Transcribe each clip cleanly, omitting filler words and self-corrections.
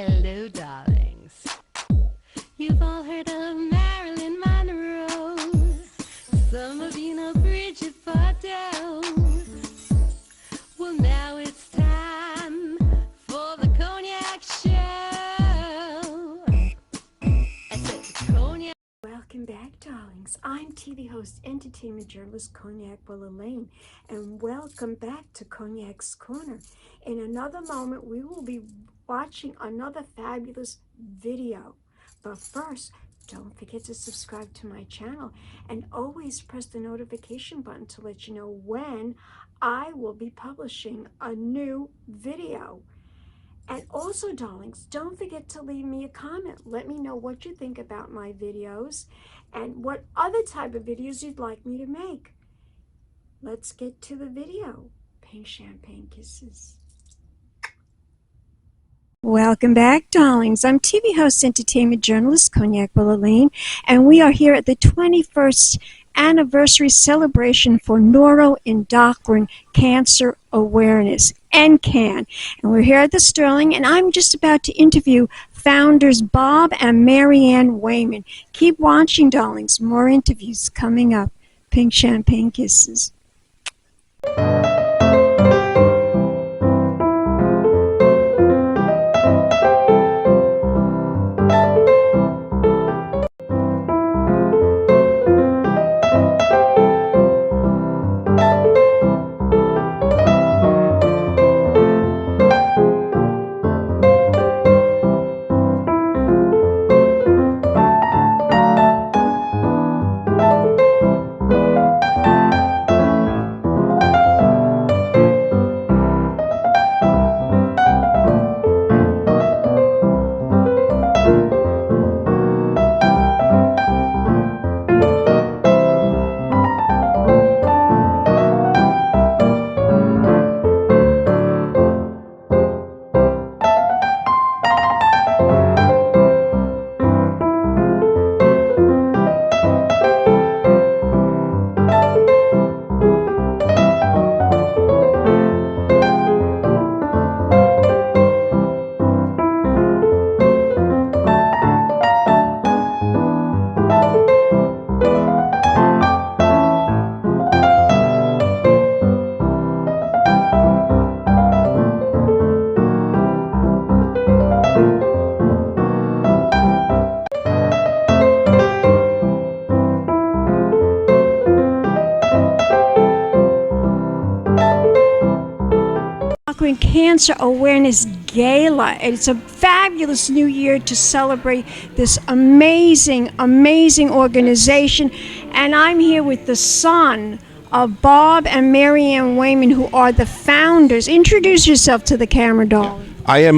Hello, darlings. You've all heard of Marilyn Monroe. Some of you know Bridget Bardot. Well, now it's time for the Cognac Show. I said Cognac. Welcome back, darlings. I'm TV host, entertainment journalist Cognac Wellerlane, and welcome back to Cognac's Corner. In another moment, we will be watching another fabulous video. But first, don't forget to subscribe to my channel and always press the notification button to let you know when I will be publishing a new video. And also, darlings, don't forget to leave me a comment. Let me know what you think about my videos and what other type of videos you'd like me to make. Let's get to the video. Pink champagne kisses. Welcome back, darlings. I'm TV host, entertainment journalist Cognac Wellerlane, and we are here at the 21st anniversary celebration for neuroendocrine cancer awareness, Ncan. And we're here at the Sterling, and I'm just about to interview founders Bob and Marianne Wayman. Keep watching, darlings. More interviews coming up. Pink champagne kisses. Cancer Awareness Gala. It's a fabulous new year to celebrate this amazing organization. And I'm here with the son of Bob and Marianne Wayman, who are the founders. Introduce yourself to the camera, darling. I am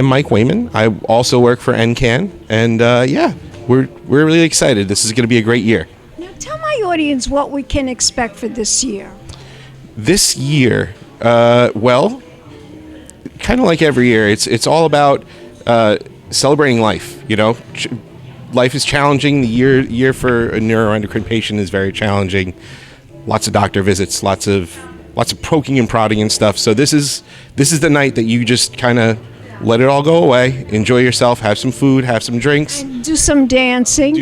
Mike Wayman. I also work for Ncan, and we're really excited. This is going to be a great year. Now tell my audience what we can expect for this year. This year, kind of like every year, it's all about celebrating life. You know, life is challenging. The year for a neuroendocrine patient is very challenging. Lots of doctor visits, lots of poking and prodding and stuff. So this is the night that you just kind of let it all go away, enjoy yourself, have some food, have some drinks, and do some dancing,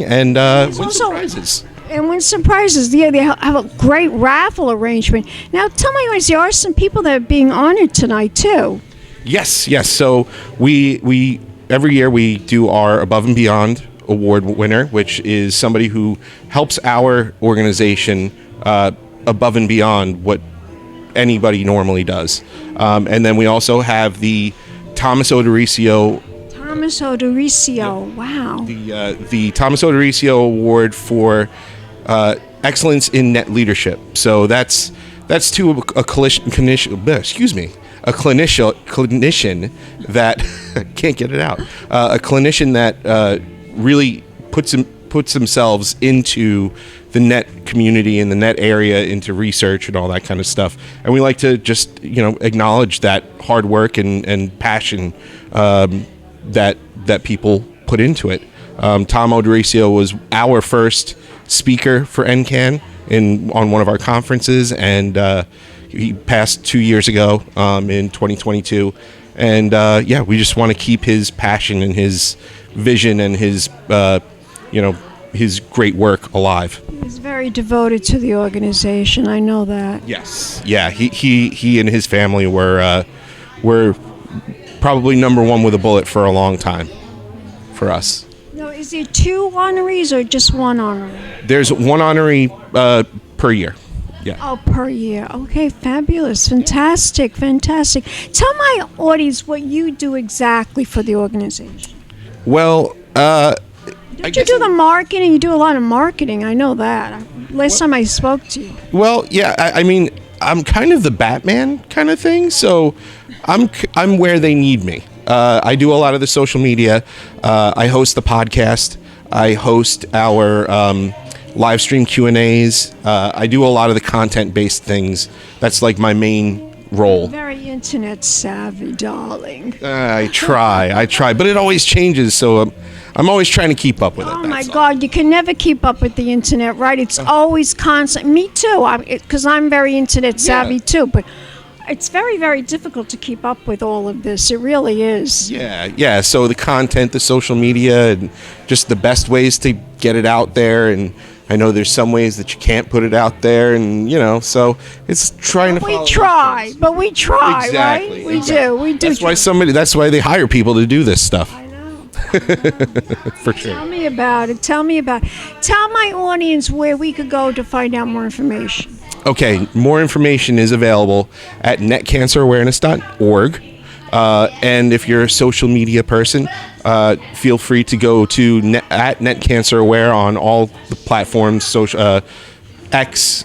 and win some prizes. And win some prizes. Yeah, they have a great raffle arrangement. Now, tell me, there are some people that are being honored tonight too. Yes. So we every year we do our Above and Beyond award winner, which is somebody who helps our organization above and beyond what anybody normally does. And then we also have the Thomas Odorizio. Wow. The Thomas Odorizio Award for excellence in net leadership. So that's to a clinician that can't get it out. A clinician that really puts themselves into the net community and the net area, into research and all that kind of stuff. And we like to just acknowledge that hard work and passion that people put into it. Tom Odorizio was our first speaker for Ncan on one of our conferences, and he passed 2 years ago in 2022. And yeah, we just want to keep his passion and his vision and his his great work alive. He's very devoted to the organization. I know that. Yes. Yeah. He and his family were probably number one with a bullet for a long time for us. No, is there 2 honorees or just 1 honoree? There's 1 honoree per year. Yeah. Oh, per year. Okay, fabulous. Fantastic. Tell my audience what you do exactly for the organization. Well, Don't you do the marketing? You do a lot of marketing. I know that. Last time I spoke to you. Well, yeah. I mean, I'm kind of the Batman kind of thing, so I'm where they need me. I do a lot of the social media. I host the podcast. I host our live stream Q&As. I do a lot of the content-based things. That's like my main role. Very internet savvy, darling. I try, but it always changes, so I'm always trying to keep up with it. Oh my God, you can never keep up with the internet, right? It's always constant. Me too, because I'm very internet savvy too, but it's very, very difficult to keep up with all of this. It really is. Yeah. So the content, the social media, and just the best ways to get it out there. And I know there's some ways that you can't put it out there, and so it's trying to. We try, exactly, right? We do. That's why they hire people to do this stuff. I know. For sure. Tell me about it. Tell my audience where we could go to find out more information. Okay, more information is available at netcancerawareness.org. And if you're a social media person, feel free to go to at netcanceraware on all the platforms, social, X,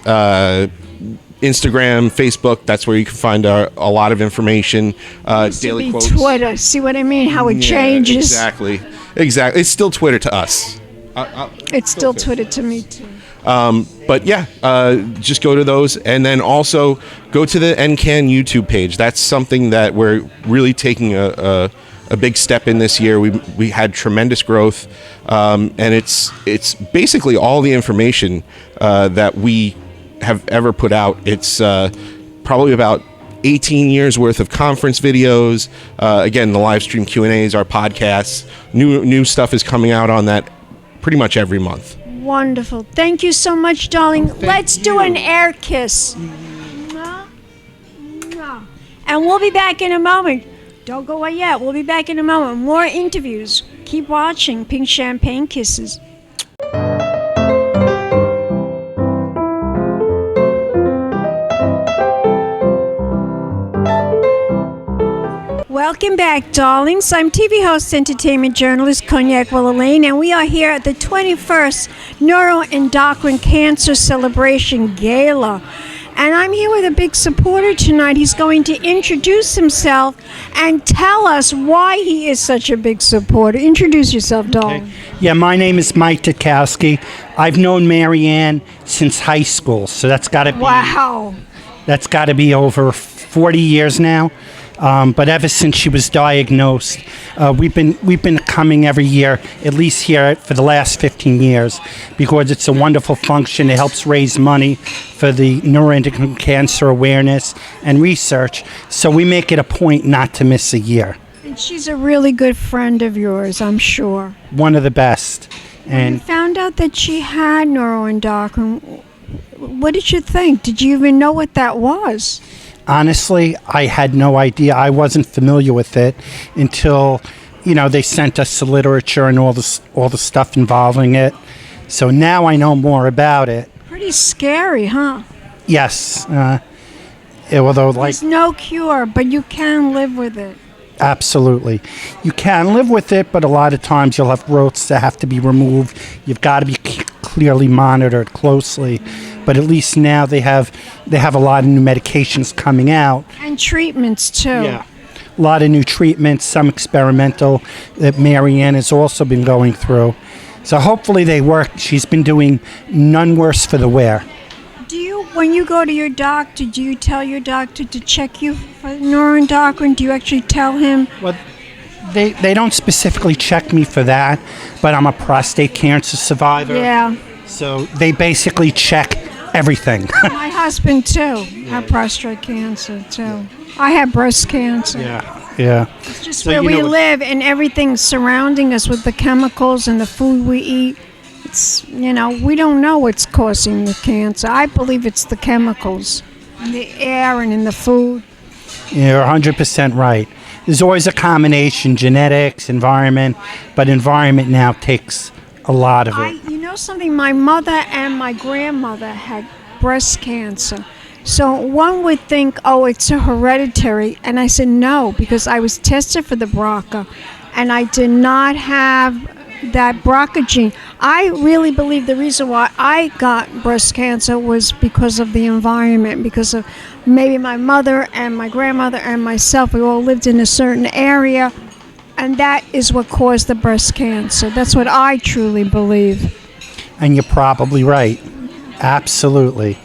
Instagram, Facebook. That's where you can find a lot of information. Daily quotes. Twitter. See what I mean? How it changes. Exactly. It's still Twitter to us. It's still Twitter to me too. But yeah, just go to those, and then also go to the Ncan YouTube page. That's something that we're really taking a big step in this year. We had tremendous growth, and it's basically all the information that we have ever put out. It's probably about 18 years worth of conference videos. Again, the live stream Q&As, our podcasts. New stuff is coming out on that pretty much every month. Wonderful. Thank you so much, darling. Let's do an air kiss. And we'll be back in a moment. Don't go away yet. We'll be back in a moment. More interviews. Keep watching Pink Champagne Kisses. Welcome back, darlings. I'm TV host, entertainment journalist, Cognac Wellerlane, and we are here at the 21st Neuroendocrine Cancer Celebration Gala. And I'm here with a big supporter tonight. He's going to introduce himself and tell us why he is such a big supporter. Introduce yourself, darling. Okay. Yeah, my name is Mike Dukowski. I've known Marianne since high school, so that's got to be... Wow. That's got to be over 40 years now. But ever since she was diagnosed, we've been coming every year, at least here for the last 15 years, because it's a wonderful function. It helps raise money for the neuroendocrine cancer awareness and research. So we make it a point not to miss a year. And she's a really good friend of yours, I'm sure. One of the best. And you found out that she had neuroendocrine. What did you think? Did you even know what that was? Honestly, I had no idea. I wasn't familiar with it until, they sent us the literature and all the stuff involving it. So now I know more about it. Pretty scary, huh? Yes. Although, there's no cure, but you can live with it. Absolutely. You can live with it, but a lot of times you'll have growths that have to be removed. You've got to be clearly monitored closely. But at least now they have a lot of new medications coming out. And treatments, too. Yeah. A lot of new treatments, some experimental that Marianne has also been going through. So hopefully they work. She's been doing none worse for the wear. When you go to your doctor, do you tell your doctor to check you for neuroendocrine? Do you actually tell him? Well, they don't specifically check me for that, but I'm a prostate cancer survivor. Yeah. So they basically check everything. My husband, too, had prostate cancer, too. I had breast cancer. Yeah. Yeah. It's just So where you we know- live and everything surrounding us with the chemicals and the food we eat. It's, we don't know what's causing the cancer. I believe it's the chemicals in the air and in the food. You're 100% right. There's always a combination, genetics, environment, but environment now takes a lot of it. You know something? My mother and my grandmother had breast cancer. So one would think, oh, it's a hereditary. And I said no, because I was tested for the BRCA and I did not have that BRCA gene. I really believe the reason why I got breast cancer was because of the environment, because of maybe my mother and my grandmother and myself. We all lived in a certain area, and that is what caused the breast cancer. That's what I truly believe. And you're probably right. Absolutely.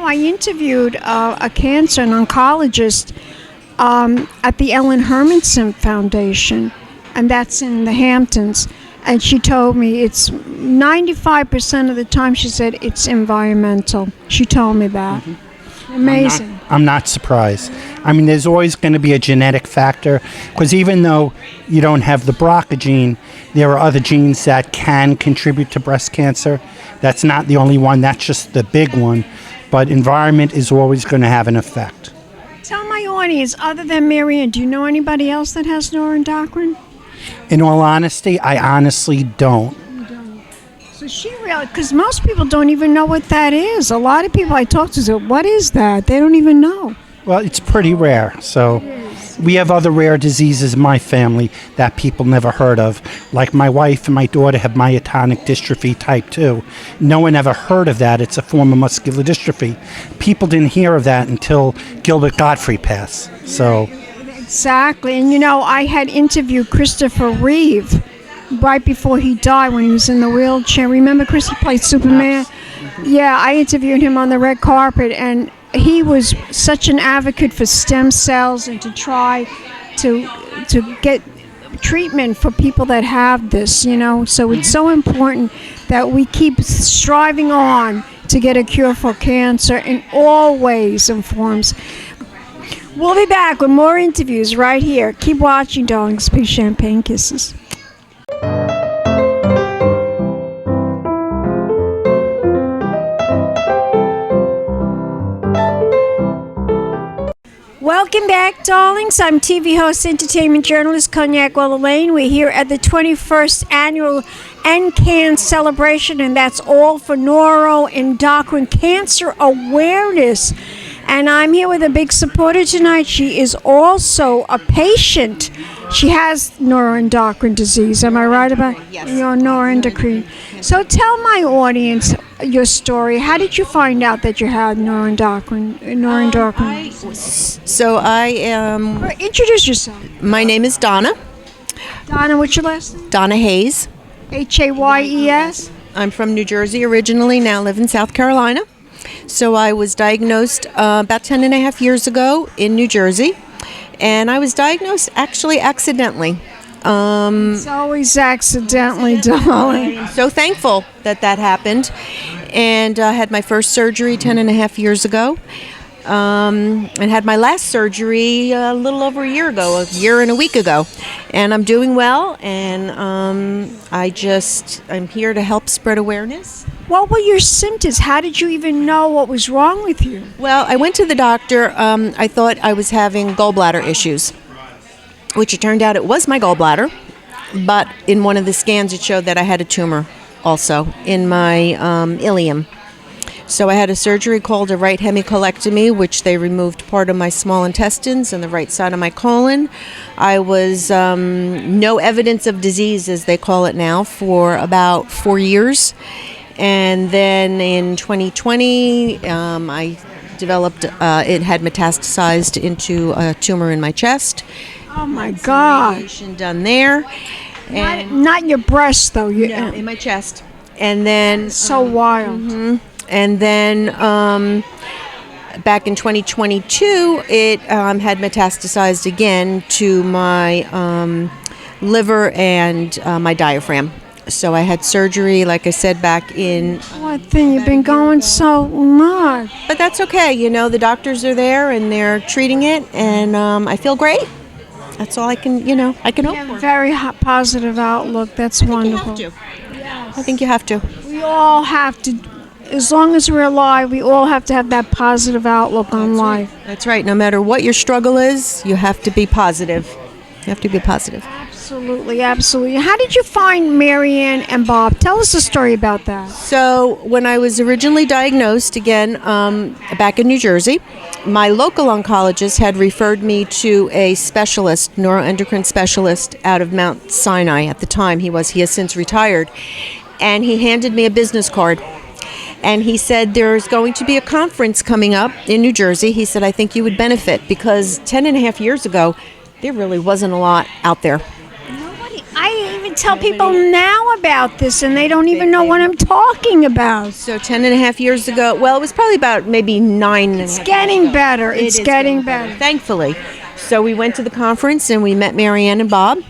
I interviewed an oncologist at the Ellen Hermanson Foundation, and that's in the Hamptons. And she told me it's 95% of the time, she said, it's environmental. She told me that. Amazing. I'm not surprised. I mean, there's always going to be a genetic factor, because even though you don't have the BRCA gene, there are other genes that can contribute to breast cancer. That's not the only one. That's just the big one. But environment is always going to have an effect. Tell my audience, other than Marianne, do you know anybody else that has neuroendocrine? In all honesty, I honestly don't. So she really, because most people don't even know what that is. A lot of people I talk to say, what is that? They don't even know. Well, it's pretty rare. So we have other rare diseases in my family that people never heard of. Like my wife and my daughter have myotonic dystrophy type 2. No one ever heard of that. It's a form of muscular dystrophy. People didn't hear of that until Gilbert Gottfried passed. So exactly. And I had interviewed Christopher Reeve right before he died when he was in the wheelchair. Remember Chris? He played Superman. Yeah, I interviewed him on the red carpet, and he was such an advocate for stem cells and to try to get treatment for people that have this, So it's so important that we keep striving on to get a cure for cancer in all ways and forms. We'll be back with more interviews right here. Keep watching, darlings. Big champagne kisses. Welcome back, darlings. I'm TV host, entertainment journalist, Cognac, Wellerlane. We're here at the 21st annual Ncan celebration, and that's all for neuroendocrine cancer awareness. And I'm here with a big supporter tonight. She is also a patient. She has neuroendocrine disease. Am I right about your neuroendocrine? So tell my audience your story. How did you find out that you had neuroendocrine? So I am. Introduce yourself. My name is Donna. Donna, what's your last name? Donna Hayes. Hayes. I'm from New Jersey originally. Now live in South Carolina. So I was diagnosed about 10 and a half years ago in New Jersey, and I was diagnosed actually accidentally. It's always accidentally, darling. I'm so thankful that happened, and I had my first surgery 10 and a half years ago, and had my last surgery a little over a year and a week ago, and I'm doing well, and I'm here to help spread awareness. What were your symptoms? How did you even know what was wrong with you? Well, I went to the doctor. I thought I was having gallbladder issues, which it turned out it was my gallbladder. But in one of the scans, it showed that I had a tumor also in my ileum. So I had a surgery called a right hemicolectomy, which they removed part of my small intestines and the right side of my colon. I was no evidence of disease, as they call it now, for about 4 years. And then in 2020, I developed, it had metastasized into a tumor in my chest. Oh my God. Radiation done there. And Not your breast, though. no, in my chest. And then... So wild. And then back in 2022, it had metastasized again to my liver and my diaphragm. So I had surgery, like I said, back in... What thing? You've been going so much. But that's okay. The doctors are there and they're treating it, and I feel great. That's all I can, I can hope You have for. a very positive outlook. That's wonderful. I think you have to. We all have to, as long as we're alive, we all have to have that positive outlook on life. That's right. No matter what your struggle is, you have to be positive. You have to be positive. Absolutely, absolutely. How did you find Marianne and Bob? Tell us a story about that. So when I was originally diagnosed, again, back in New Jersey, my local oncologist had referred me to a specialist, neuroendocrine specialist out of Mount Sinai at the time. He has since retired. And he handed me a business card. And he said, there's going to be a conference coming up in New Jersey. He said, I think you would benefit, because 10 and a half years ago, there really wasn't a lot out there. I even tell people now about this, and they don't even know what I'm talking about. So 10 and a half years ago, well, it was probably about maybe 9 and a half. It's getting better. It's getting better. Thankfully. So we went to the conference and we met Marianne and Bob,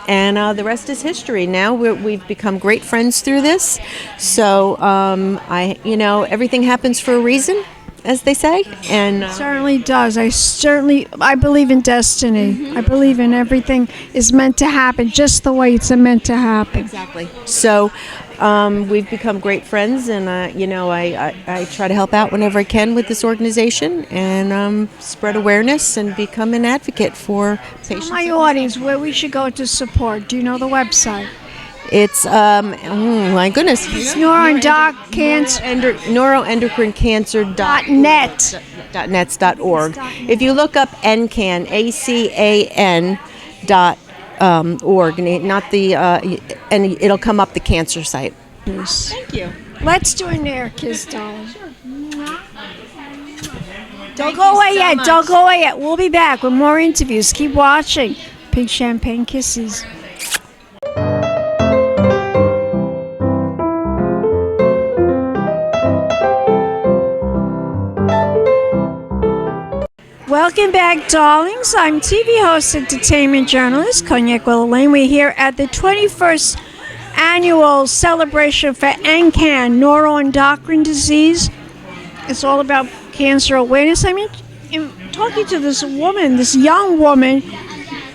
and the rest is history. Now we've become great friends through this. So everything happens for a reason, as they say, and Certainly does. I believe in destiny. I believe in everything is meant to happen just the way it's meant to happen. exactly. So we've become great friends, and I try to help out whenever I can with this organization and spread awareness and become an advocate for patients. My audience, where we should go to support. Do you know the website? It's my goodness, It's neuroendocrinecancer.net.org. If you look up NCAN, ACAN.org, and it'll come up the cancer site. Thank you. Let's do an air kiss, darling. Don't go away yet. Don't go away yet. We'll be back with more interviews. Keep watching. Pink champagne kisses. Welcome back, darlings. I'm TV host, entertainment journalist, Cognac Wellerlane. We're here at the 21st annual celebration for Ncan, neuroendocrine disease. It's all about cancer awareness. I'm talking to this woman, this young woman,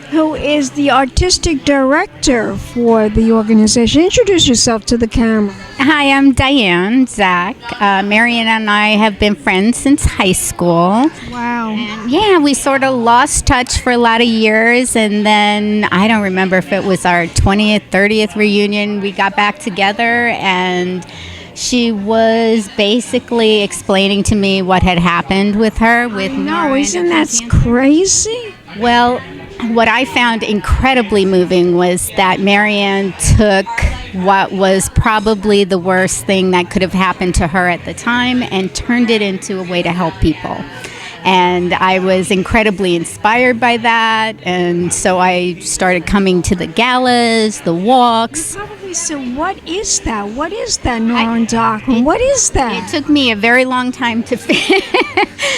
who is the artistic director for the organization. Introduce yourself to the camera. Hi, I'm Diane Zach. Marion and I have been friends since high school. Wow. And yeah, we sort of lost touch for a lot of years, and then I don't remember if it was our 20th, 30th reunion. We got back together, and she was basically explaining to me what had happened with her. No, isn't that crazy? Well, what I found incredibly moving was that Marianne took what was probably the worst thing that could have happened to her at the time and turned it into a way to help people. And I was incredibly inspired by that, and so I started coming to the galas, the walks. Probably said, what is that? What is that neuroendocrine? What is that? It took me a very long time to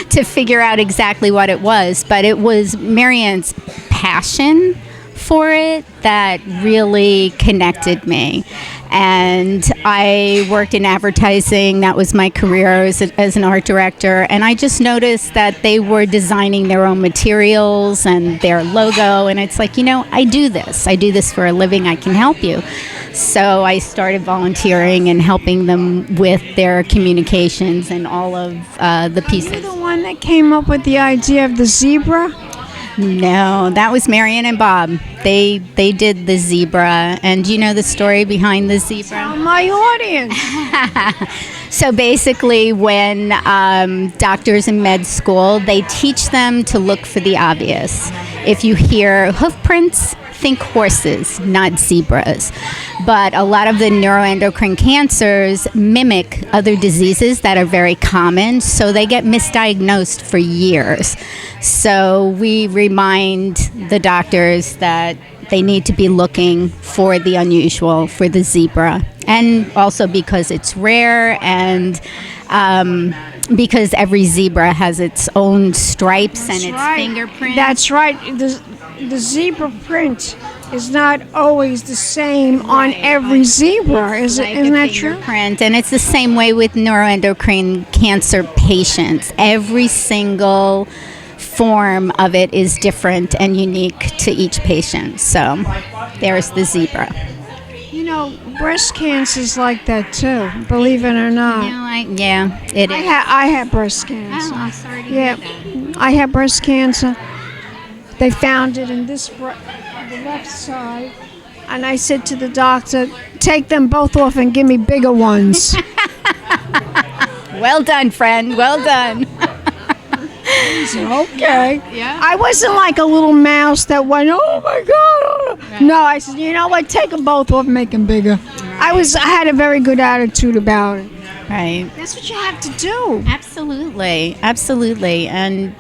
to figure out exactly what it was, but it was Marianne's passion for it that really connected me. And I worked in advertising. That was my career as an art director. And I just noticed that they were designing their own materials and their logo. And it's like, I do this. I do this for a living. I can help you. So I started volunteering and helping them with their communications and all of the pieces. Are you the one that came up with the idea of the zebra? No, that was Marianne and Bob. They did the zebra. And do you know the story behind the zebra? Tell my audience. So basically, when doctors in med school, they teach them to look for the obvious. If you hear hoof prints, think horses, not zebras. But a lot of the neuroendocrine cancers mimic other diseases that are very common, so they get misdiagnosed for years. So we remind the doctors that they need to be looking for the unusual, for the zebra. And also because it's rare, and because every zebra has its own stripes and its fingerprint. That's right. The zebra print is not always the same on every zebra. Isn't that true? Fingerprint. And it's the same way with neuroendocrine cancer patients. Every single form of it is different and unique to each patient. So there's the zebra. You know, breast cancer is like that too, believe it or not. Yeah, it is. I had breast cancer. Oh, I'm sorry to Yeah, hear that. I had breast cancer. They found it in the left side. And I said to the doctor, take them both off and give me bigger ones. Well done, friend. Well done. I said, okay. Yeah. I wasn't like a little mouse that went, oh my God. Right. No, I said, you know what? Take them both off and make them bigger. Right. I had a very good attitude about it. Right. That's what you have to do. Absolutely. Absolutely. And,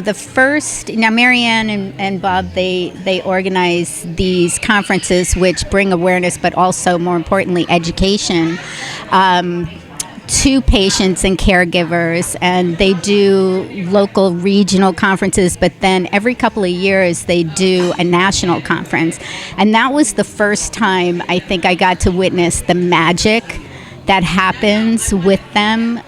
the first, now Marianne and Bob, they organize these conferences which bring awareness, but also, more importantly, education to patients and caregivers. And they do local, regional conferences, but then every couple of years they do a national conference. And that was the first time I think I got to witness the magic that happens with them.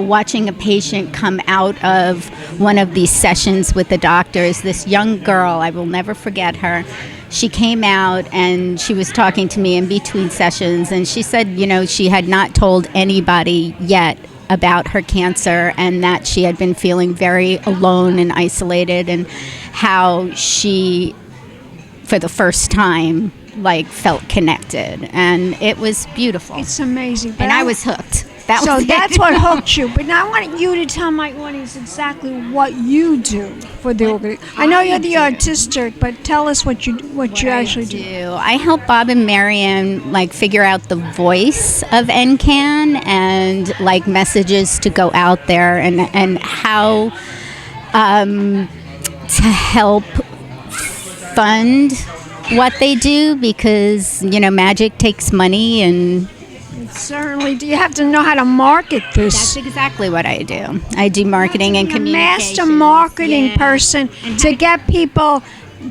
Watching a patient come out of one of these sessions with the doctors, this young girl, I will never forget her. She came out and she was talking to me in between sessions, and she said, she had not told anybody yet about her cancer, and that she had been feeling very alone and isolated, and how she, for the first time, felt connected, and it was beautiful. It's amazing. And I was hooked. So that's what hooked you. But now I want you to tell my audience exactly what you do for the organization. I know you're the artistic, but tell us what you actually do. I help Bob and Marianne figure out the voice of Ncan and messages to go out there, and how to help fund what they do, because magic takes money, and certainly, do you have to know how to market this? That's exactly what I do. I do marketing and communication. A master marketing person to get people,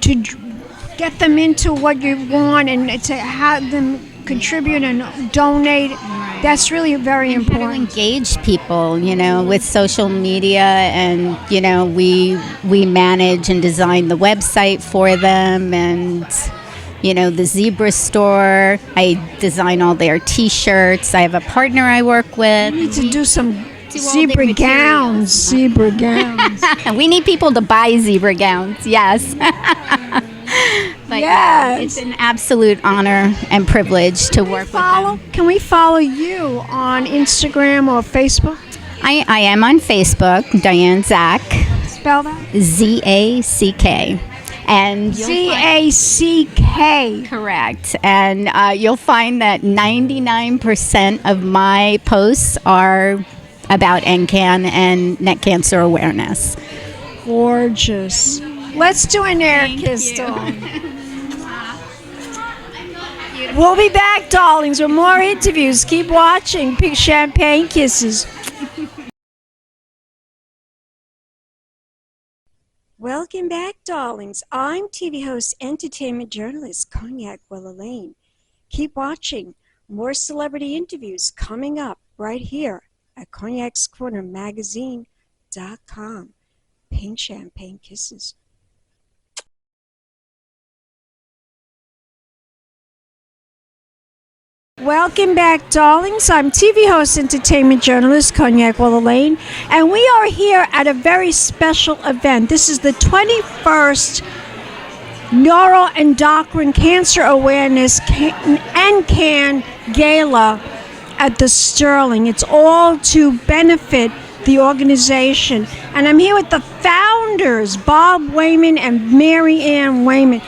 to get them into what you want, and to have them contribute and donate. Right. That's really very important. How to engage people, with social media, and we manage and design the website for them, and the zebra store. I design all their T-shirts. I have a partner I work with. We need to do some zebra gowns. Zebra gowns. We need people to buy zebra gowns. Yes. But yes. It's an absolute honor and privilege to work with them. Can we follow you on Instagram or Facebook? I am on Facebook, Diane Zack. Spell that? ZACK. And ZACK. Correct. And you'll find that 99% of my posts are about NCAN and neck cancer awareness. Gorgeous. Let's do an air kiss, darling. We'll be back, darlings, with more interviews. Keep watching. Pink Champagne Kisses. Welcome back, darlings. I'm TV host, entertainment journalist, Cognac Wellerlane. Keep watching. More celebrity interviews coming up right here at cognacscornermagazine.com. Pink Champagne Kisses. Welcome back, darlings. I'm TV host, entertainment journalist, Cognac Wellerlane, and we are here at a very special event. This is the 21st Neuroendocrine Cancer Awareness NCAN Gala at the Sterling. It's all to benefit the organization. And I'm here with the founders, Bob Wayman and Mary Ann Wayman.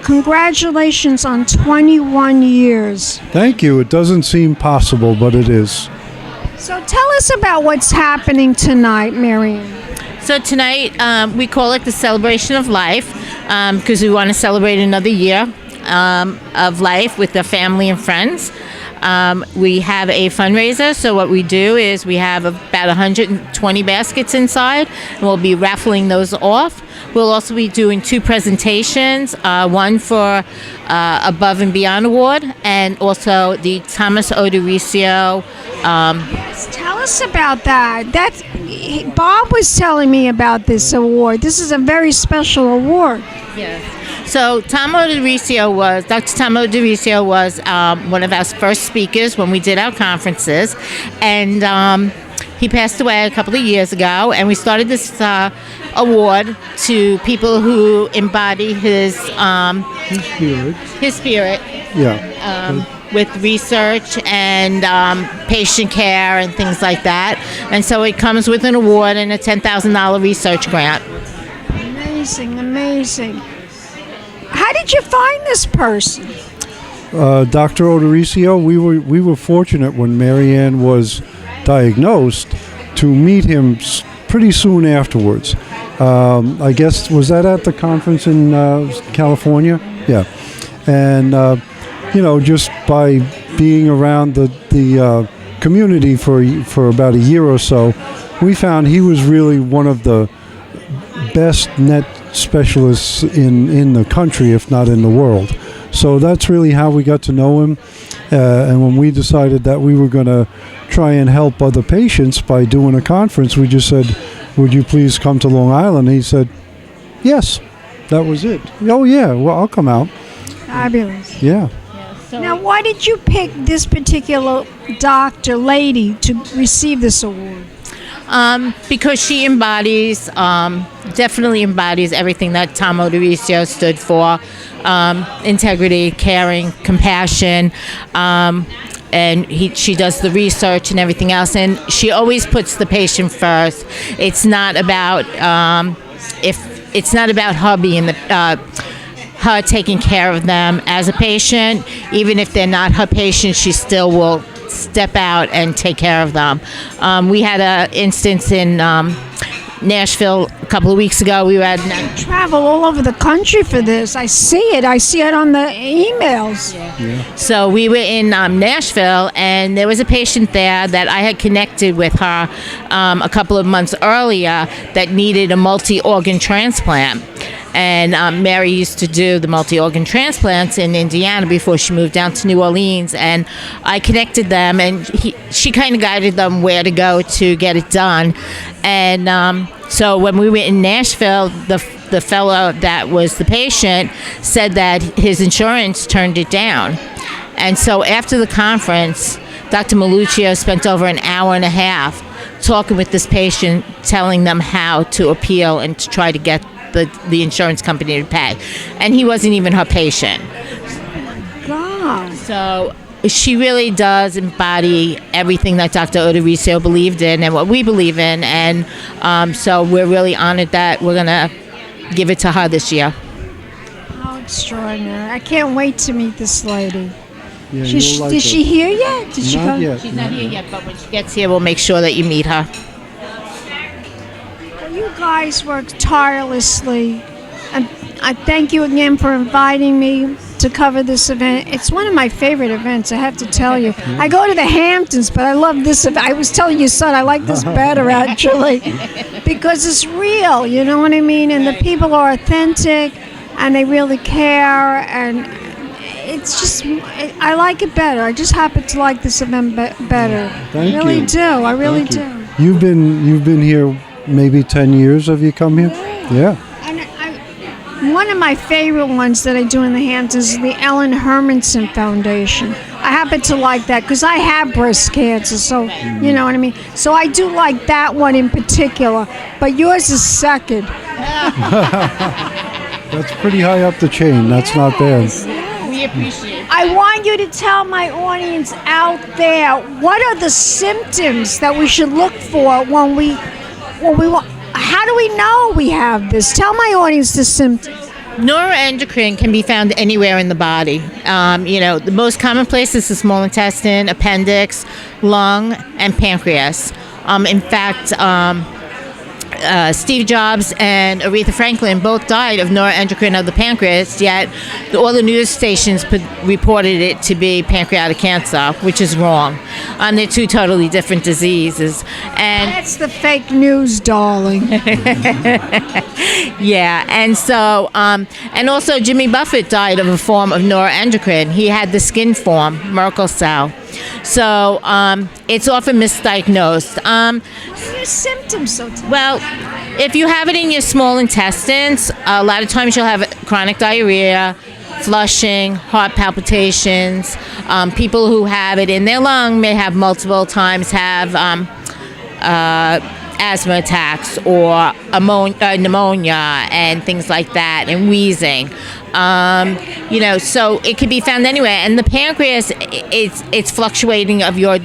Congratulations on 21 years. Thank you. It doesn't seem possible, but it is. So tell us about what's happening tonight, Marianne. So tonight, we call it the Celebration of Life, because we want to celebrate another year of life with the family and friends. We have a fundraiser, so what we do is we have about 120 baskets inside, and we'll be raffling those off. We'll also be doing 2 presentations, one for Above and Beyond Award, and also the Thomas Odorizio. Tell us about that. Bob was telling me about this award. This is a very special award. Yes. So Dr. Tom Odorizio was one of our first speakers when we did our conferences, and he passed away a couple of years ago, and we started this award to people who embody his spirit. Yeah. With research and patient care and things like that. And so it comes with an award and a $10,000 research grant. Amazing, amazing. How did you find this person? Dr. Odorizio, we were fortunate when Marianne was diagnosed to meet him pretty soon afterwards. I guess, was that at the conference in California? Yeah. And just by being around the community for about a year or so, we found he was really one of the best net specialists in the country, if not in the world. So that's really how we got to know him. And when we decided that we were going to try and help other patients by doing a conference, we just said, would you please come to Long Island? And he said, yes. That was it. Oh, yeah, well, I'll come out. Fabulous. Yeah. Now, why did you pick this particular lady to receive this award? Because she definitely embodies everything that Tom Odorizio stood for. Integrity, caring, compassion, and she does the research and everything else. And she always puts the patient first. It's not about her being her taking care of them as a patient. Even if they're not her patient, she still will step out and take care of them. We had an instance in Nashville a couple of weeks ago. We had travel all over the country for this. I see it on the emails. Yeah. So we were in Nashville, and there was a patient there that I had connected with her a couple of months earlier that needed a multi-organ transplant. And Mary used to do the multi-organ transplants in Indiana before she moved down to New Orleans. And I connected them, and she kind of guided them where to go to get it done. And so when we were in Nashville, the fellow that was the patient said that his insurance turned it down. And so after the conference, Dr. Maluccio spent over an hour and a half talking with this patient, telling them how to appeal and to try to get the insurance company to pay. And he wasn't even her patient. God. So she really does embody everything that Dr. Odorizio believed in and what we believe in. And so we're really honored that we're going to give it to her this year. How extraordinary. I can't wait to meet this lady. Yeah, Did she hear yet? Did she Not come? yet. She's not here yet, but when she gets here, we'll make sure that you meet her. You guys work tirelessly, and I thank you again for inviting me to cover this event. It's one of my favorite events, I have to tell you. I go to the Hamptons, but I love this event. I was telling your son I like this better, actually, because it's real, you know what I mean? And the people are authentic, and they really care, and it's just, I like it better. I just happen to like this event better. Thank I really you. do. I really Thank do. you. You've been here maybe 10 years. Have you come here? Yeah. And one of my favorite ones that I do in the Hamptons is the Ellen Hermanson Foundation. I happen to like that because I have breast cancer, so you know what I mean. So I do like that one in particular, but yours is second. That's pretty high up the chain. That's not bad. We appreciate it. I want you to tell my audience out there, what are the symptoms that we should look for when we want? How do we know we have this? Tell my audience the symptoms. Neuroendocrine can be found anywhere in the body. The most common place is the small intestine, appendix, lung, and pancreas. In fact, Steve Jobs and Aretha Franklin both died of neuroendocrine of the pancreas, yet all the news stations reported it to be pancreatic cancer, which is wrong. They're two totally different diseases. And That's the fake news, darling. yeah, and so, and also Jimmy Buffett died of a form of neuroendocrine. He had the skin form, Merkel cell. So it's often misdiagnosed. What are your symptoms? So Well, if you have it in your small intestines, a lot of times you'll have chronic diarrhea, flushing, heart palpitations. People who have it in their lung may have multiple times have asthma attacks or pneumonia and things like that, and wheezing. So it can be found anywhere. And the pancreas, it's fluctuating of your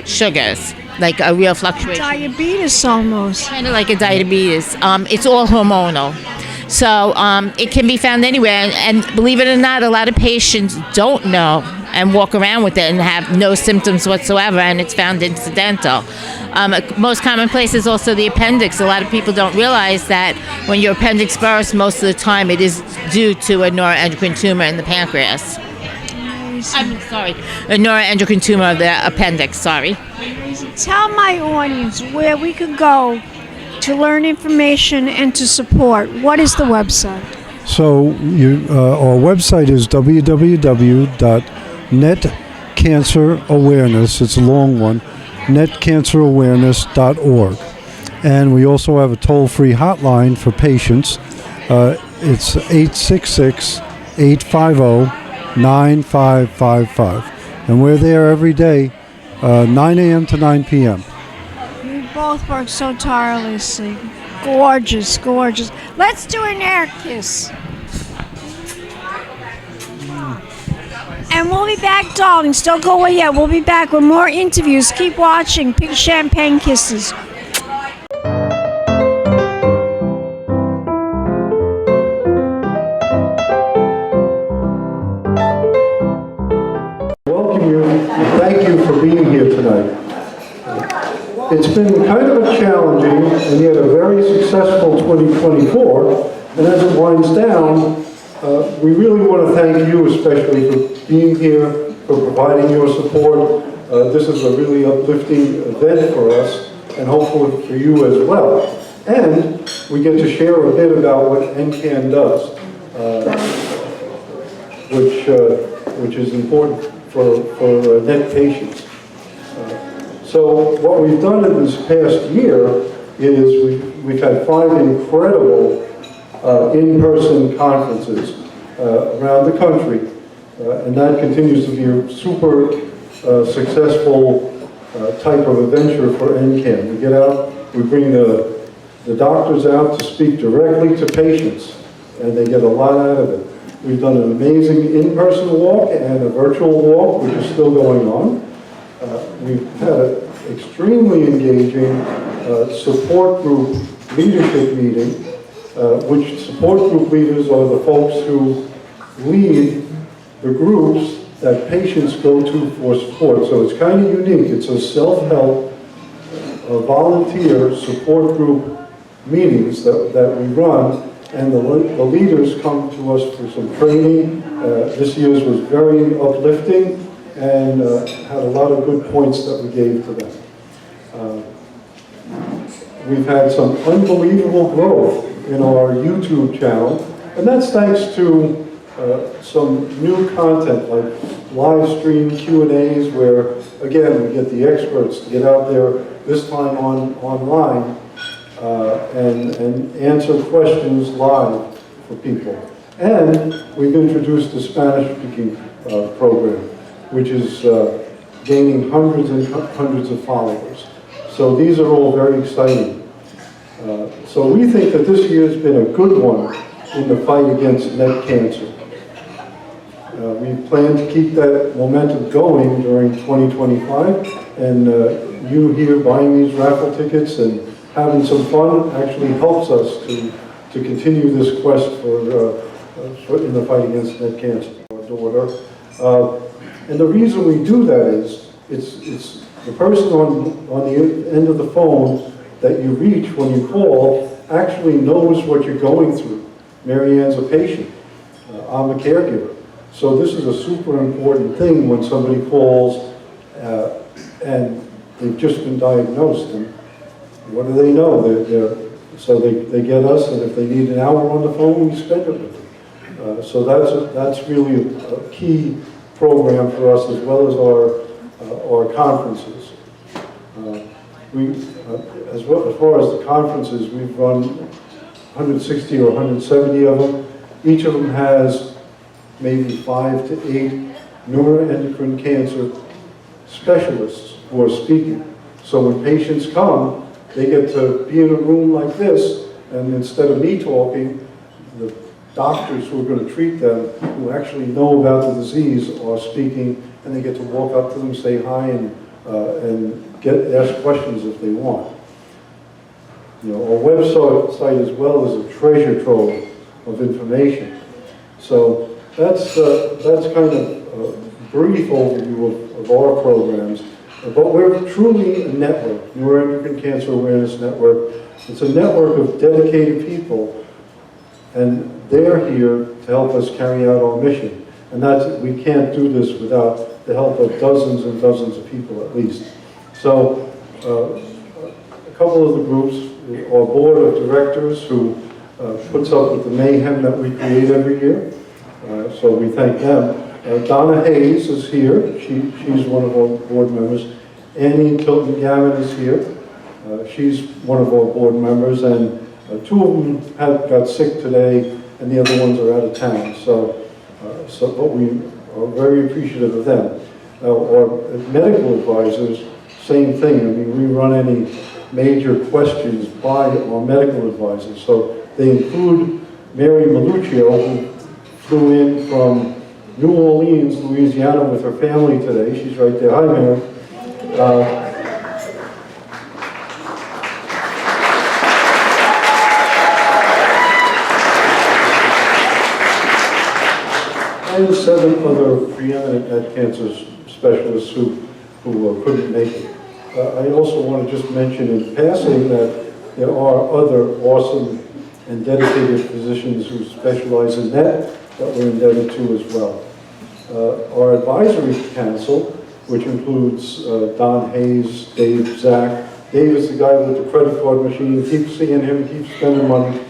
sugars, like a real fluctuation. diabetes almost. Kind of like a diabetes. It's all hormonal. So it can be found anywhere. And believe it or not, a lot of patients don't know and walk around with it and have no symptoms whatsoever, and it's found incidental. Most common place is also the appendix. A lot of people don't realize that when your appendix bursts, most of the time it is due to a neuroendocrine tumor in the pancreas. A neuroendocrine tumor of the appendix, sorry. Tell my audience where we could go to learn information and to support. What is the website? So our website is www.netcancerawareness, it's a long one, netcancerawareness.org. And we also have a toll-free hotline for patients. It's 866-850-9555. And we're there every day, 9 a.m. to 9 p.m. You both work so tirelessly. Gorgeous, gorgeous. Let's do an air kiss. And we'll be back, darlings. Don't go away yet. We'll be back with more interviews. Keep watching. Big champagne kisses. Welcome you, and thank you for being here tonight. It's been kind of a challenging and yet a very successful 2024, and as it winds down, we really want to thank you especially for being here, for providing your support. This is a really uplifting event for us, and hopefully for you as well. And we get to share a bit about what Ncan does, which is important for NET patients. So what we've done in this past year is we've had 5 incredible in-person conferences around the country, and that continues to be a super successful type of adventure for Ncan. We get out, we bring the doctors out to speak directly to patients, and they get a lot out of it. We've done an amazing in-person walk and a virtual walk, which is still going on. We've had an extremely engaging support group leadership meeting, which support group leaders are the folks who lead the groups that patients go to for support. So it's kind of unique. It's a self-help, volunteer support group meetings that we run, and the leaders come to us for some training. This year's was very uplifting and had a lot of good points that we gave to them. We've had some unbelievable growth in our YouTube channel, and that's thanks to some new content like live stream Q&As where, again, we get the experts to get out there, this time online, and answer questions live for people. And we've introduced the Spanish-speaking program, which is gaining hundreds and hundreds of followers. So these are all very exciting. So we think that this year's been a good one in the fight against NET cancer. We plan to keep that momentum going during 2025, and you here buying these raffle tickets and having some fun actually helps us to continue this quest in the fight against NET cancer. Our daughter, and the reason we do that is it's the person on the end of the phone that you reach when you call actually knows what you're going through. Mary Ann's a patient. I'm a caregiver. So this is a super important thing when somebody calls and they've just been diagnosed, and what do they know? So they get us, and if they need an hour on the phone, we spend it with them. So that's really a key program for us, as well as our conferences. we, as far as the conferences, we've run 160 or 170 of them. Each of them has maybe 5 to 8 neuroendocrine cancer specialists who are speaking. So when patients come, they get to be in a room like this, and instead of me talking, the doctors who are going to treat them, who actually know about the disease, are speaking, and they get to walk up to them, say hi, and ask questions if they want. You know, our website as well is a treasure trove of information. So that's kind of a brief overview of our programs. But we're truly a network, Neuroendocrine Cancer Awareness Network. It's a network of dedicated people, and they're here to help us carry out our mission. And we can't do this without the help of dozens and dozens of people at least. So a couple of the groups, our board of directors who puts up with the mayhem that we create every year. So we thank them. Donna Hayes is here. She's one of our board members. Annie Tilton-Gammon is here. She's one of our board members, and 2 of them got sick today, and the other ones are out of town. But we are very appreciative of them. Our medical advisors, same thing. I mean, we run any major questions by our medical advisors. So they include Mary Maluccio, who flew in from New Orleans, Louisiana with her family today. She's right there. Hi, Mary. And 7 other preeminent head cancer specialists who couldn't make it. I also want to just mention in passing that there are other awesome and dedicated physicians who specialize in that we're indebted to as well. Our advisory council, which includes Don Hayes, Dave Zach. Dave is the guy with the credit card machine. Keep seeing him, keep spending money.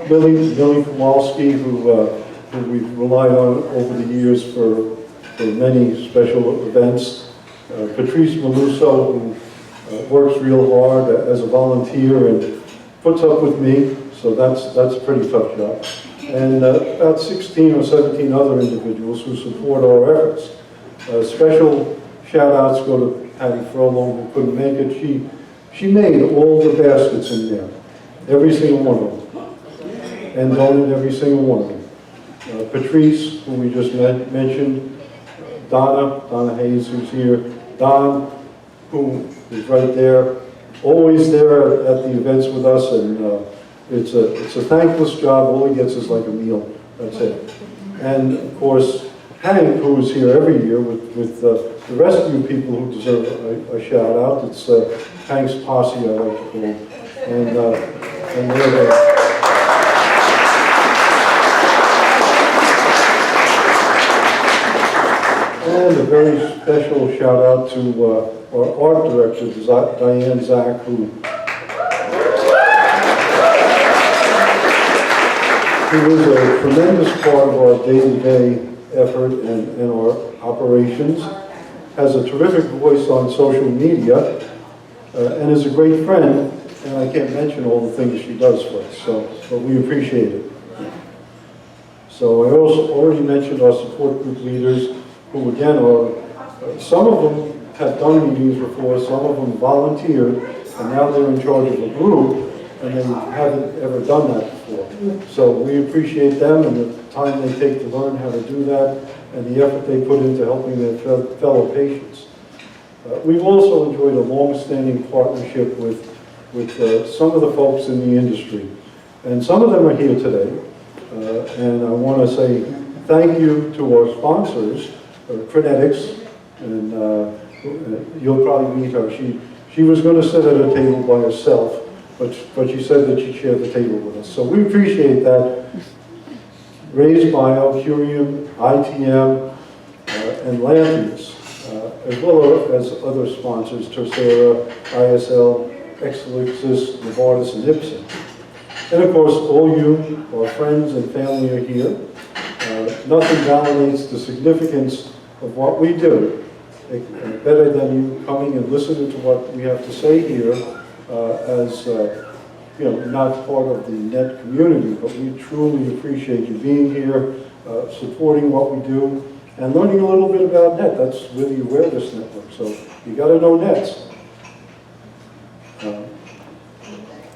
Billy Kowalski, who we've relied on over the years for many special events. Patrice Maluso, who works real hard as a volunteer and puts up with me, so that's a pretty tough job. And about 16 or 17 other individuals who support our efforts. Special shout outs go to Patty Furlong, who couldn't make it. She made all the baskets in there, every single one of them, and donated every single one of them. Patrice, who we just mentioned, Donna Hayes, who's here, Don, who is right there, always there at the events with us, and it's a thankless job. All he gets is like a meal. That's it. And of course, Hank, who is here every year with the rest of you people who deserve a shout out. It's Hank's posse, I like to call him, and they're there. And a very special shout out to our art director, Diane Zach, who is a tremendous part of our day-to-day effort and our operations, has a terrific voice on social media, and is a great friend, and I can't mention all the things she does for us, but we appreciate it. So I also already mentioned our support group leaders, who again are, some of them have done meetings before, some of them volunteered, and now they're in charge of a group, and they haven't ever done that before. So we appreciate them and the time they take to learn how to do that, and the effort they put into helping their fellow patients. We've also enjoyed a long-standing partnership with some of the folks in the industry, and some of them are here today, and I want to say thank you to our sponsors, Crinetics, and you'll probably meet her. She was going to sit at a table by herself, but she said that she'd share the table with us. So we appreciate that. Raised Bio, Curium, ITM, and Lantheus, as well as other sponsors, Tercera, ISL, Exelixis, Novartis, and Ipsen. And of course, all you, our friends and family are here. nothing validates the significance of what we do better than you coming and listening to what we have to say here as not part of the NET community, but we truly appreciate you being here, supporting what we do, and learning a little bit about NET. That's where the awareness network. So you got to know NETs.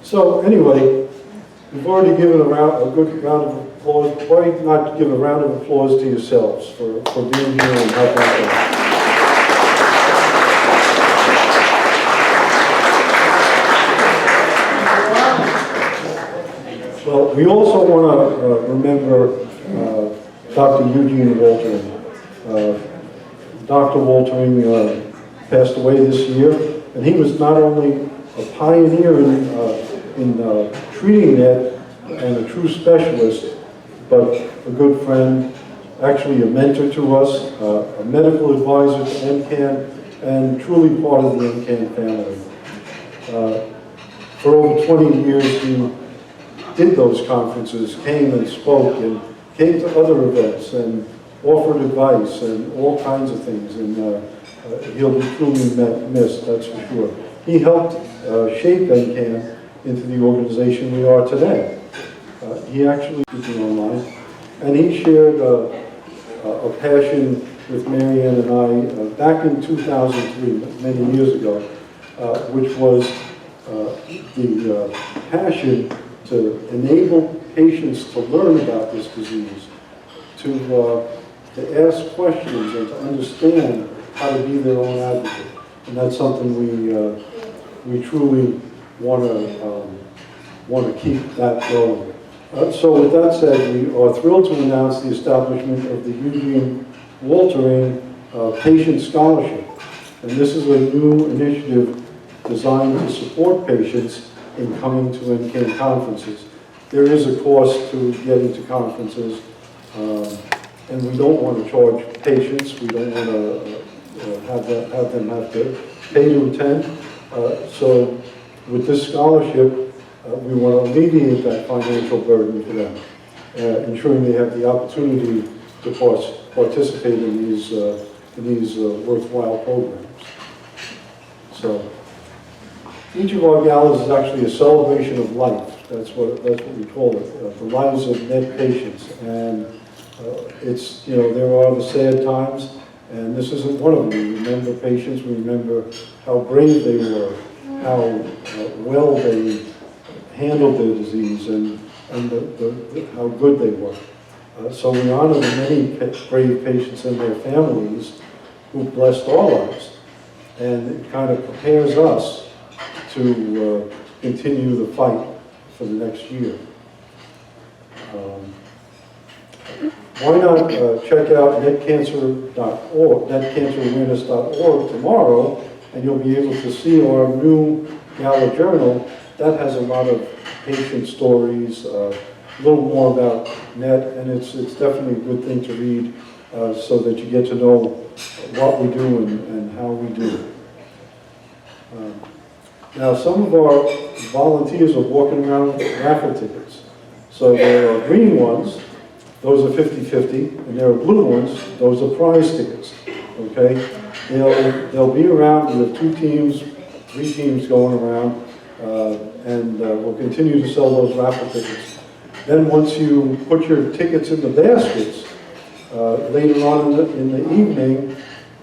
So anyway, we've already given a good round of applause. Why not give a round of applause to yourselves for being here and helping us? Well, we also want to remember Dr. Eugene Waltering. Dr. Waltering passed away this year, and he was not only a pioneer in treating that and a true specialist, but a good friend, actually a mentor to us, a medical advisor to Ncan, and truly part of the Ncan family. For over 20 years, he did those conferences, came and spoke, and came to other events, and offered advice, and all kinds of things, and he'll be truly missed, that's for sure. He helped shape Ncan into the organization we are today. He actually speaking online, and he shared a passion with Marianne and I back in 2003, many years ago, which was the passion to enable patients to learn about this disease, to ask questions and to understand how to be their own advocate. And that's something we truly want to keep that going. So with that said, we are thrilled to announce the establishment of the Eugene Waltering Patient Scholarship. And this is a new initiative designed to support patients in coming to Ncan conferences. There is a cost to getting to conferences, and we don't want to charge patients. We don't want to have them have to pay to attend. So with this scholarship, we want to alleviate that financial burden for them, ensuring they have the opportunity to participate in these worthwhile programs. So each of our galas is actually a celebration of life. That's what we call it, the lives of NET patients. And it's, there are the sad times, and this isn't one of them. We remember patients, we remember how brave they were, how well they handled their disease, and how good they were. So we honor the many brave patients and their families who blessed our lives. And it kind of prepares us to continue the fight for the next year. Why not check out netcancer.org, netcancerawareness.org tomorrow, and you'll be able to see our new Gala journal. That has a lot of patient stories, a little more about NET, and it's definitely a good thing to read so that you get to know what we do and how we do it. Now, some of our volunteers are walking around with raffle tickets. So there are green ones, those are 50-50, and there are blue ones, those are prize tickets, okay? They'll be around, we have 2 teams, 3 teams going around, and we'll continue to sell those raffle tickets. Then once you put your tickets in the baskets, later on in the evening,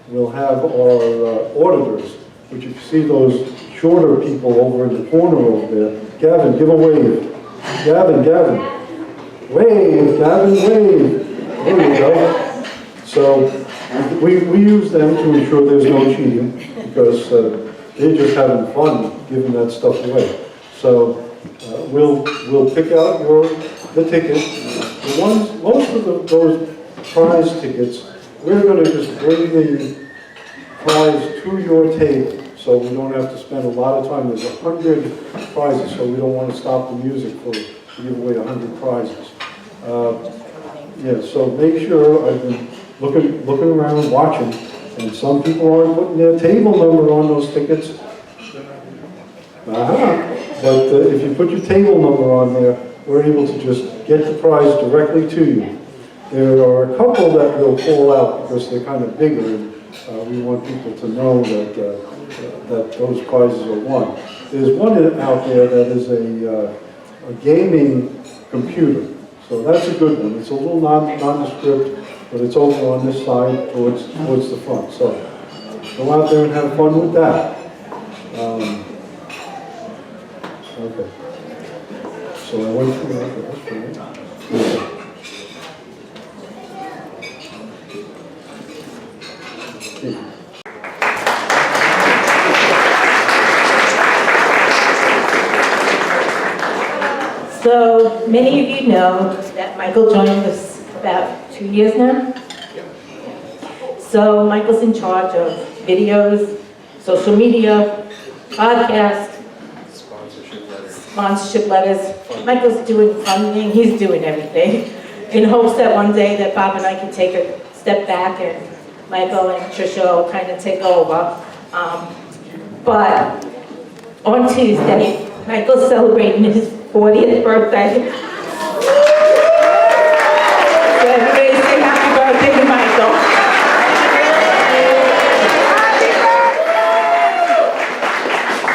we'll have our auditors, which you can see those shorter people over in the corner over there. Gavin, give a wave. Gavin. Wave, Gavin, wave. There you go. So we use them to ensure there's no cheating, because they're just having fun giving that stuff away. So we'll pick out the ticket. Most of those prize tickets, we're going to just bring the prize to your table, so we don't have to spend a lot of time. There's 100 prizes, so we don't want to stop the music to give away 100 prizes. Yeah, so make sure, I've been looking around, watching, and some people aren't putting their table number on those tickets. But if you put your table number on there, we're able to just get the prize directly to you. There are a couple that will fall out because they're kind of bigger, and we want people to know that that those prizes are won. There's one out there that is a gaming computer, so that's a good one. It's a little nondescript, but it's over on this side towards the front. So go out there and have fun with that. Okay. So I went through that. So many of you know that Michael joined us about 2 years now. So Michael's in charge of videos, social media, podcast, sponsorship letters. Michael's doing funding, he's doing everything in hopes that one day that Bob and I can take a step back and Michael and Trisha will kind of take over. But on Tuesday, Michael's celebrating his 40th birthday. So everybody say happy birthday to Michael.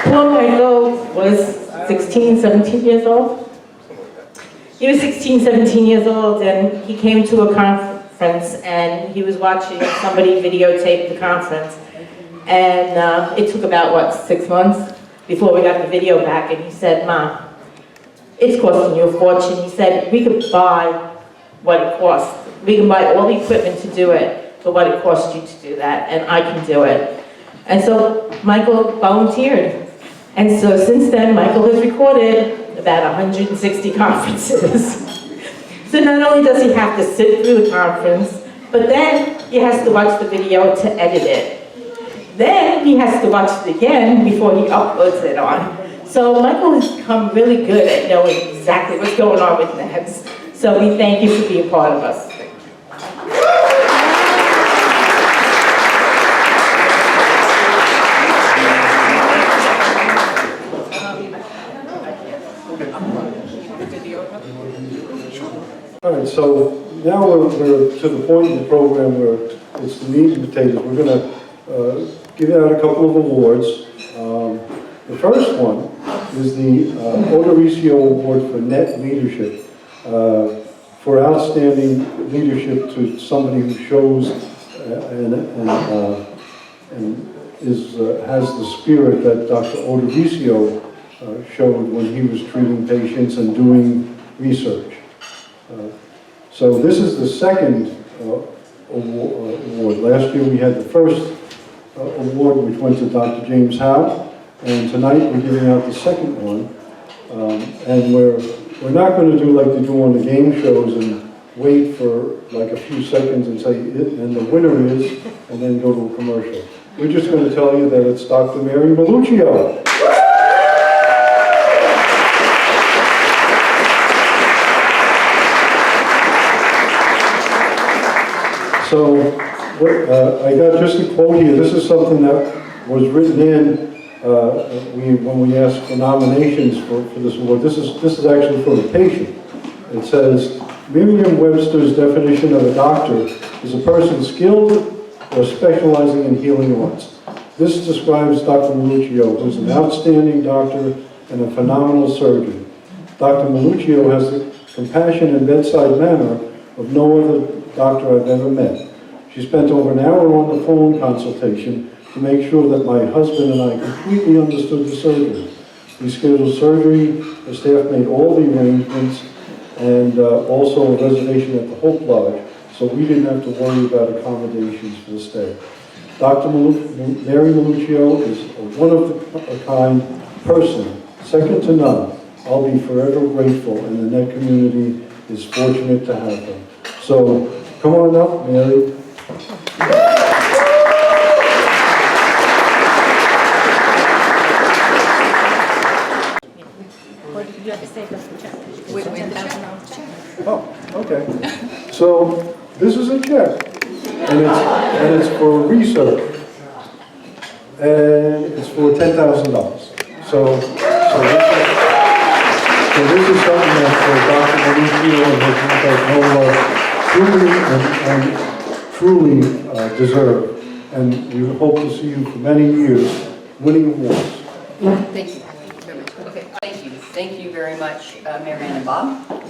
Poor Michael was 16, 17 years old. He was 16, 17 years old, and he came to a conference and he was watching somebody videotape the conference. And it took about, 6 months before we got the video back, and he said, "Mom, it's costing you a fortune." He said, "We could buy what it costs. We can buy all the equipment to do it for what it costs you to do that, and I can do it." And so Michael volunteered. And so since then, Michael has recorded about 160 conferences. So not only does he have to sit through a conference, but then he has to watch the video to edit it. Then he has to watch it again before he uploads it on. So Michael has become really good at knowing exactly what's going on with Neds. So we thank you for being part of us. All right, so now we're to the point in the program where it's the meat and potatoes. We're going to give out a couple of awards. The first one is the Odoricio Award for Net Leadership, for outstanding leadership to somebody who shows and has the spirit that Dr. Odoricio showed when he was treating patients and doing research. So this is the second award. Last year we had the first award, which went to Dr. James Howe, and tonight we're giving out the second one. And we're not going to do like they do on the game shows and wait for like a few seconds and say, and the winner is, and then go to a commercial. We're just going to tell you that it's Dr. Mary Maluccio. So I got just a quote here. This is something that was written in when we asked for nominations for this award. This is actually for the patient. It says, Merriam-Webster's definition of a doctor is a person skilled or specializing in healing arts. This describes Dr. Maluccio, who's an outstanding doctor and a phenomenal surgeon. Dr. Maluccio has the compassion and bedside manner of no other doctor I've ever met. She spent over an hour on the phone consultation to make sure that my husband and I completely understood the surgery. We scheduled surgery, the staff made all the arrangements, and also a reservation at the Hope Lodge, so we didn't have to worry about accommodations for the stay. Dr. Mary Maluccio is a one-of-a-kind person, second to none. I'll be forever grateful, and the Net community is fortunate to have her. So, come on up, Mary. Oh, okay. So, this is a check, and it's for research, and it's for $10,000. So this is something that Dr. Maluccio and her contact Nola truly deserve. And we hope to see you for many years winning awards. Thank you very much. Okay, thank you. Thank you very much, Marianne and Bob.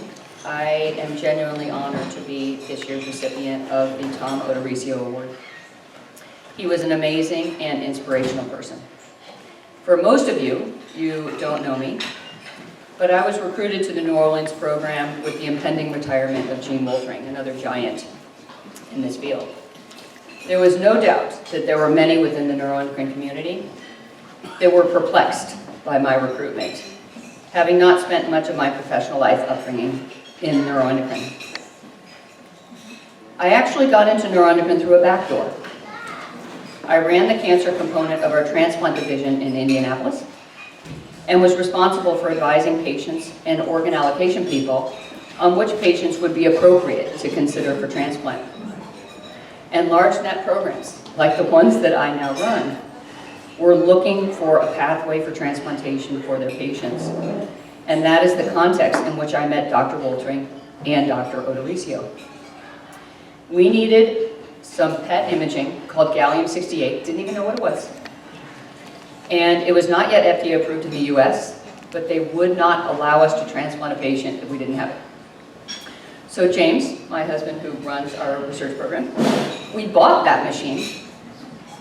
I am genuinely honored to be this year's recipient of the Tom Odorizio Award. He was an amazing and inspirational person. For most of you, you don't know me, but I was recruited to the New Orleans program with the impending retirement of Gene Woltering, another giant in this field. There was no doubt that there were many within the neuroendocrine community that were perplexed by my recruitment, having not spent much of my professional life upbringing in neuroendocrine. I actually got into neuroendocrine through a back door. I ran the cancer component of our transplant division in Indianapolis and was responsible for advising patients and organ allocation people on which patients would be appropriate to consider for transplant. And large net programs, like the ones that I now run, were looking for a pathway for transplantation for their patients. And that is the context in which I met Dr. Woltering and Dr. Odorizio. We needed some PET imaging called gallium-68, didn't even know what it was. And it was not yet FDA approved in the US, but they would not allow us to transplant a patient if we didn't have it. So James, my husband who runs our research program, we bought that machine.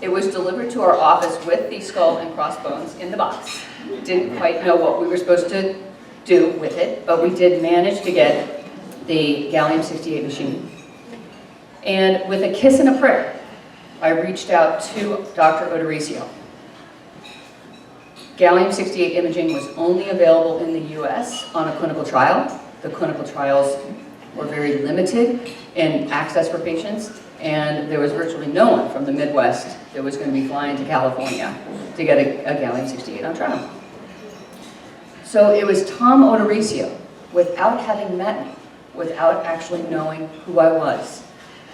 It was delivered to our office with the skull and crossbones in the box. Didn't quite know what we were supposed to do with it, but we did manage to get the gallium-68 machine. And with a kiss and a prayer, I reached out to Dr. Odorizio. Gallium-68 imaging was only available in the US on a clinical trial. The clinical trials were very limited in access for patients, and there was virtually no one from the Midwest that was going to be flying to California to get a gallium-68 on trial. So it was Tom Odorizio, without having met me, without actually knowing who I was,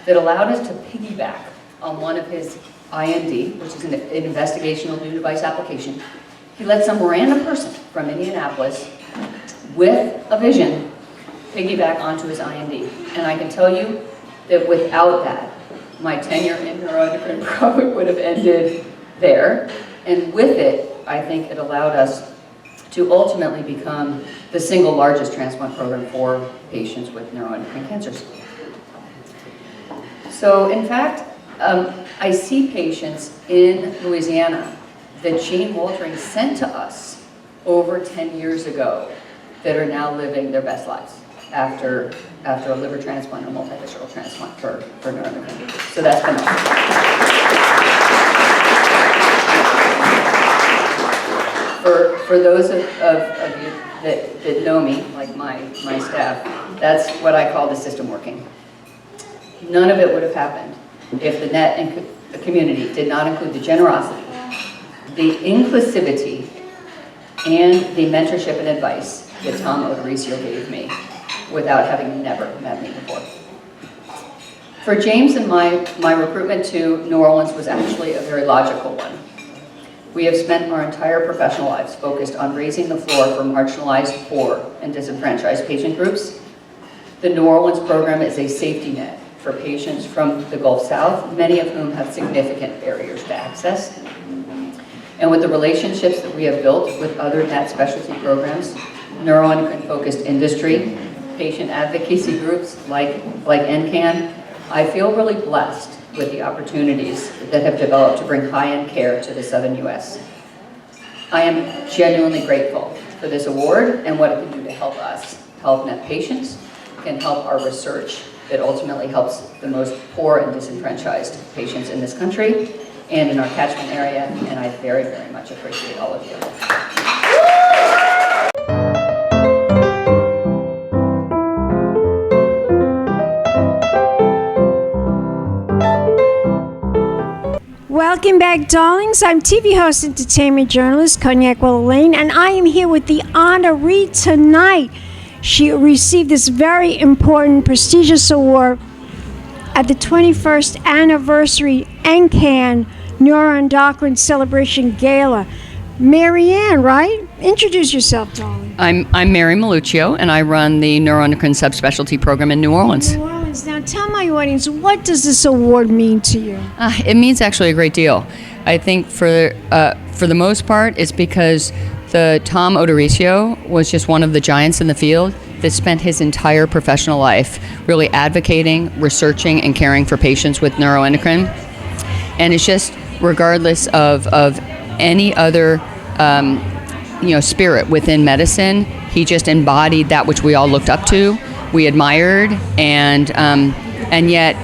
that allowed us to piggyback on one of his IND, which is an investigational new device application. He let some random person from Indianapolis with a vision piggyback onto his IND. And I can tell you that without that, my tenure in neuroendocrine probably would have ended there. And with it, I think it allowed us to ultimately become the single largest transplant program for patients with neuroendocrine cancers. So in fact, I see patients in Louisiana that Gene Woltering sent to us over 10 years ago that are now living their best lives after a liver transplant or multivisceral transplant for neuroendocrine. So that's been awesome. For those of you that know me, like my staff, that's what I call the system working. None of it would have happened if the net and the community did not include the generosity, the inclusivity, and the mentorship and advice that Tom Odorizio gave me without having never met me before. For James and my recruitment to New Orleans was actually a very logical one. We have spent our entire professional lives focused on raising the floor for marginalized, poor, and disenfranchised patient groups. The New Orleans program is a safety net for patients from the Gulf South, many of whom have significant barriers to access. And with the relationships that we have built with other NET specialty programs, neuroendocrine-focused industry, patient advocacy groups like Ncan, I feel really blessed with the opportunities that have developed to bring high-end care to the Southern U.S. I am genuinely grateful for this award and what it can do to help us, help NET patients, can help our research that ultimately helps the most poor and disenfranchised patients in this country and in our catchment area, and I very, very much appreciate all of you. Welcome back, darlings. I'm TV host, entertainment journalist, Cognac, Wellerlane, and I am here with the honoree tonight. She received this very important, prestigious award at the 21st anniversary Ncan Neuroendocrine Celebration Gala. Marianne, right? Introduce yourself, darling. I'm Mary Maluccio, and I run the neuroendocrine subspecialty program in New Orleans. Now tell my audience, what does this award mean to you? It means actually a great deal. I think for the most part, it's because the Tom Odoricio was just one of the giants in the field that spent his entire professional life really advocating, researching, and caring for patients with neuroendocrine. And it's just, regardless of any other spirit within medicine, he just embodied that which we all looked up to, we admired, and yet,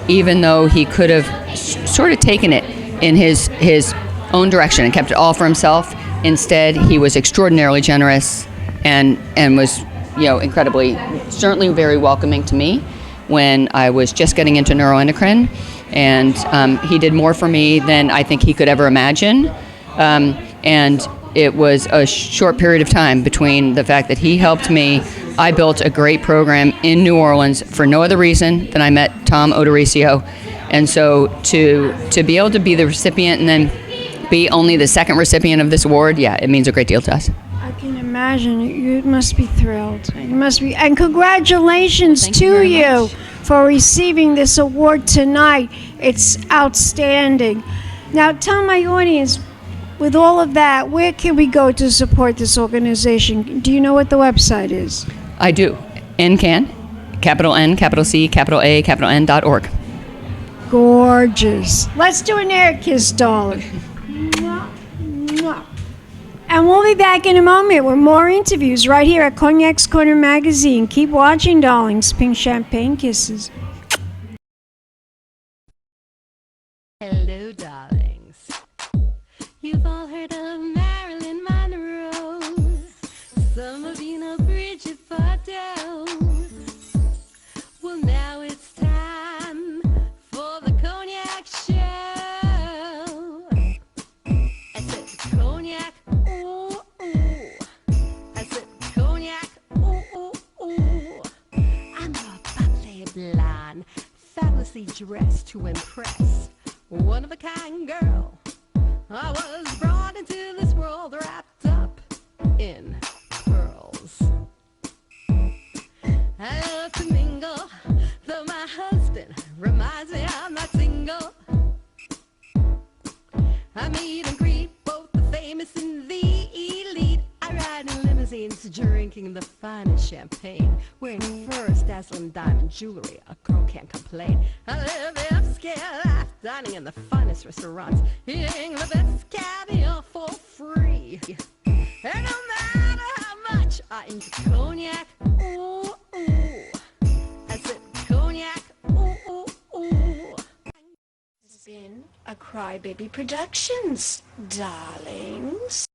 even though he could have sort of taken it in his own direction and kept it all for himself, instead he was extraordinarily generous and was incredibly, certainly very welcoming to me when I was just getting into neuroendocrine, and he did more for me than I think he could ever imagine, and it was a short period of time between the fact that he helped me. I built a great program in New Orleans for no other reason than I met Tom Odoricio, and so to be able to be the recipient and then be only the second recipient of this award, yeah, it means a great deal to us. I can imagine. You must be thrilled. You must be, and congratulations to you for receiving this award tonight. It's outstanding. Now, tell my audience, with all of that, where can we go to support this organization? Do you know what the website is? I do. Ncan, capital N, capital C, capital A, capital N.org. Gorgeous. Let's do an air kiss, darling. Mwah, mwah. And we'll be back in a moment with more interviews right here at Cognac's Corner Magazine. Keep watching, darlings. Pink champagne kisses. Hello, darlings. You've all heard of Marilyn Monroe. Some of you know Bridget Bardot. Well, now it's time for the Cognac Show. I said Cognac, ooh, ooh. I said Cognac, ooh, ooh, ooh. I'm a bubbly blonde, fabulously dressed to impress. One of a kind girl. I was brought into this world wrapped up in pearls. I love to mingle, though my husband reminds me I'm not single. I meet and greet both the famous and the elite. I ride in limousines, drinking the finest champagne, wearing furs, dazzling diamond jewelry. A girl can't complain. I live the upscale life, dining in the finest restaurants, eating the best caviar for free. And no matter how much I enjoy cognac, ooh, ooh. I said cognac, ooh, ooh, ooh. It's been a Crybaby Productions, darlings.